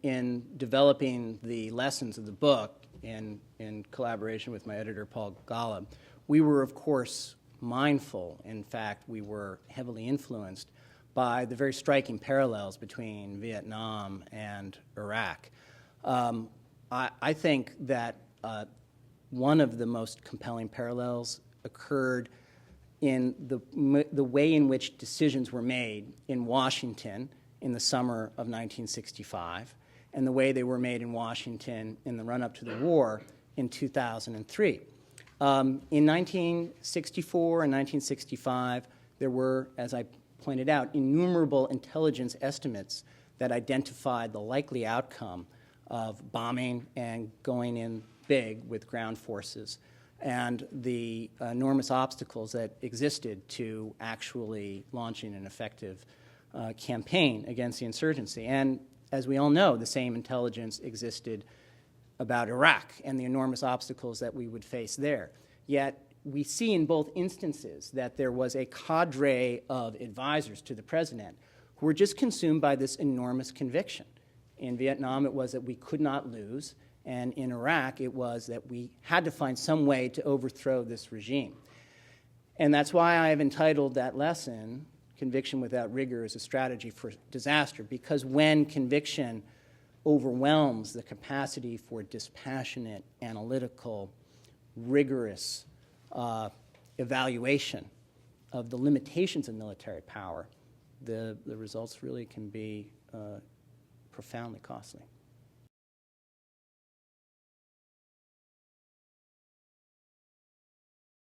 in developing the lessons of the book in collaboration with my editor, Paul Golub, we were, of course, mindful. In fact, we were heavily influenced by the very striking parallels between Vietnam and Iraq. I think that one of the most compelling parallels occurred in the way in which decisions were made in Washington in the summer of 1965 and the way they were made in Washington in the run-up to the war in 2003. In 1964 and 1965, there were, as I pointed out, innumerable intelligence estimates that identified the likely outcome of bombing and going in big with ground forces and the enormous obstacles that existed to actually launching an effective campaign against the insurgency. And as we all know, the same intelligence existed about Iraq and the enormous obstacles that we would face there. Yet we see in both instances that there was a cadre of advisors to the president who were just consumed by this enormous conviction. In Vietnam, it was that we could not lose, and in Iraq, it was that we had to find some way to overthrow this regime. And that's why I have entitled that lesson, Conviction Without Rigor is a Strategy for Disaster, because when conviction overwhelms the capacity for dispassionate, analytical, rigorous evaluation of the limitations of military power, the results really can be profoundly costly.